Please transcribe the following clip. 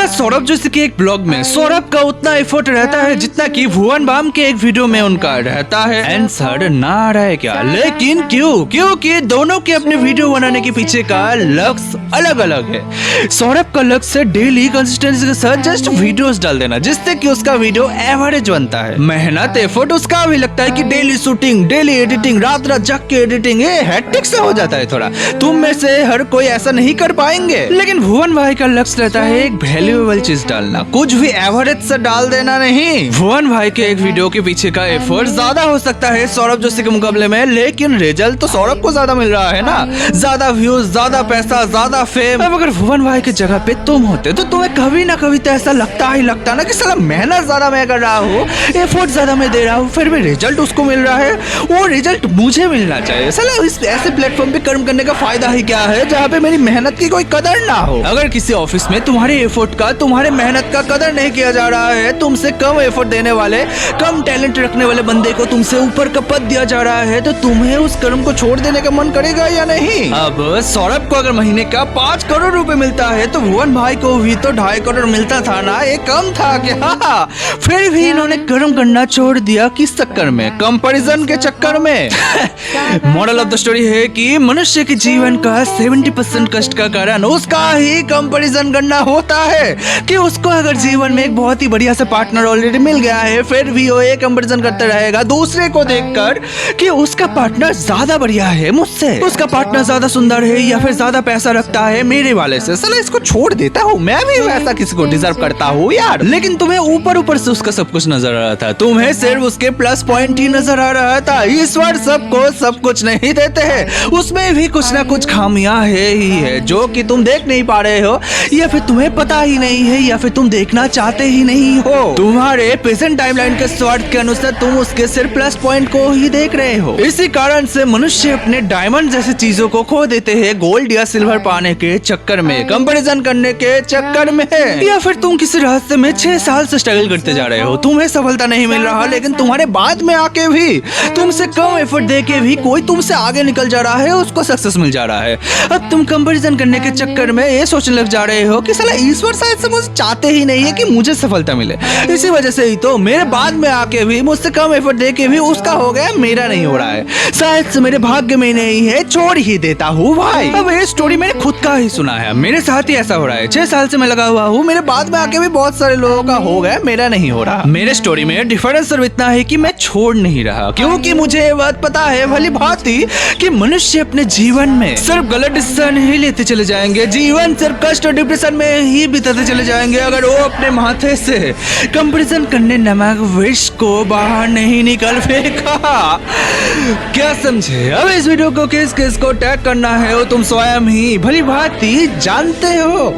सौरभ जोशी के एक ब्लॉग में सौरभ का उतना एफर्ट रहता है जितना कि भुवन बाम के एक वीडियो में उनका रहता है। आंसर ना आ रहा है क्या? लेकिन क्यों? क्योंकि दोनों के अपने वीडियो बनाने के पीछे का लक्ष्य अलग अलग है। सौरभ का लक्ष्य डेली कंसिस्टेंसी के साथ जस्ट वीडियोस डाल देना जिससे कि उसका वीडियो एवरेज बनता है। मेहनत एफर्ट उसका भी लगता है कि डेली शूटिंग, डेली एडिटिंग, रात रात जग के एडिटिंग, ये हेक्टिक से हो जाता है थोड़ा। तुम में से हर कोई ऐसा नहीं कर पाएंगे। लेकिन भुवन भाई का लक्ष्य रहता है एक वैल्यूएबल चीज डालना, कुछ भी एवरेज से डाल देना नहीं। भुवन भाई के एक वीडियो के पीछे का एफर्ट ज्यादा हो सकता है सौरभ जोशी के मुकाबले में, लेकिन रिजल्ट तो सौरभ को ज्यादा मिल रहा है ना। ज्यादा व्यूज, ज्यादा पैसा, ज्यादा फेम। अब अगर भुवन भाई की जगह पे तुम होते तो तुम्हें कभी ना कभी तो ऐसा लगता ही लगता ना कि साला मेहनत ज्यादा मैं कर रहा हूँ, एफर्ट ज्यादा मैं दे रहा हूँ, फिर भी रिजल्ट उसको मिल रहा है, वो रिजल्ट मुझे मिलना चाहिए। साला इस ऐसे प्लेटफॉर्म पे कर्म करने का फायदा ही क्या है जहाँ पे मेरी मेहनत की कोई कदर ना हो। अगर किसी ऑफिस में तुम्हारे एफर्ट का, तुम्हारे मेहनत का कदर नहीं किया जा रहा है, तुमसे कम एफर्ट देने वाले, कम टैलेंट रखने वाले बंदे को तुमसे ऊपर का पद दिया जा रहा है, तो तुम्हें उस कर्म को छोड़ देने का मन करेगा या नहीं? अब सौरभ को अगर महीने का 5 करोड़ रुपए मिलता है तो भुवन भाई को भी तो 2.5 करोड़ मिलता था ना, ये कम था क्या? फिर भी इन्होंने कर्म करना छोड़ दिया, किस चक्कर में? कंपैरिजन के चक्कर में। मॉरल ऑफ द स्टोरी है कि मनुष्य के जीवन का 70% कष्ट का कारण उसका ही कंपैरिजन करना होता है कि उसको अगर जीवन में एक बहुत ही बढ़िया सा पार्टनर ऑलरेडी मिल गया है, फिर भी वो ये कंपैरिजन करता रहेगा दूसरे को देखकर कि उसका पार्टनर ज्यादा बढ़िया है मुझसे, उसका पार्टनर ज्यादा सुंदर है या फिर ज्यादा पैसा रखता है मेरे वाले से। साला इसको छोड़ देता हूँ, मैं भी वैसा किसी को डिजर्व करता हूँ यार। लेकिन तुम्हें ऊपर ऊपर से उसका सब कुछ नजर आ रहा था, तुम्हें सिर्फ उसके प्लस पॉइंट ही नजर आ रहा था। ईश्वर सबको सब कुछ नहीं देते हैं, उसमें भी कुछ ना कुछ खामियां है ही है जो कि तुम देख नहीं पा रहे हो, या फिर तुम्हें पता ही नहीं है, या फिर तुम देखना चाहते ही नहीं हो। तुम्हारे प्रेजेंट टाइमलाइन के स्वार्थ के अनुसार तुम उसके सिर्फ प्लस पॉइंट को ही देख रहे हो। इसी कारण से मनुष्य अपने डायमंड जैसी चीजों को खो देते हैं गोल्ड या सिल्वर पाने के चक्कर में, कंपैरिजन करने के चक्कर में। या फिर तुम किसी रास्ते में 6 साल से स्ट्रगल करते जा रहे हो, तुम्हें सफलता नहीं मिल रहा, लेकिन तुम्हारे बाद में आके भी तुमसे कम एफर्ट दे के भी कोई तुमसे आगे निकल जा रहा है, उसको सक्सेस मिल जा रहा है। अब तुम कंपैरिजन करने के चक्कर में ये सोचने लग जा रहे हो कि साला ईश्वर शायद से मुझे चाहते ही नहीं है कि मुझे सफलता मिले, इसी वजह से ही तो मेरे बाद में आके भी मुझसे कम एफर्ट दे के भी उसका हो गया, मेरा नहीं हो रहा है, शायद से मेरे भाग्य में नहीं है, छोड़ ही देता हूँ भाई। अब ये स्टोरी मैंने खुद का ही सुना है, मेरे साथ ही ऐसा हो रहा है। 6 साल से मैं लगा हुआ हूँ, मेरे बाद में आके भी बहुत सारे लोगों का हो गया, मेरा नहीं हो रहा। मेरे स्टोरी में डिफरेंस सिर्फ इतना है कि मैं छोड़ नहीं रहा, क्योंकि मुझे ये बात पता है भली भांति कि मनुष्य अपने जीवन में सिर्फ गलत डिसीजन ही लेते चले जाएंगे, जीवन सिर्फ कष्ट और डिप्रेशन में ही बिताते चले जाएंगे अगर वो अपने माथे से कंपैरिजन करने नामक विष को बाहर नहीं निकल फेंका। क्या समझे? अब इस वीडियो को किस किस को टैग करना है वो तुम स्वयं ही भली भांति जानते हो।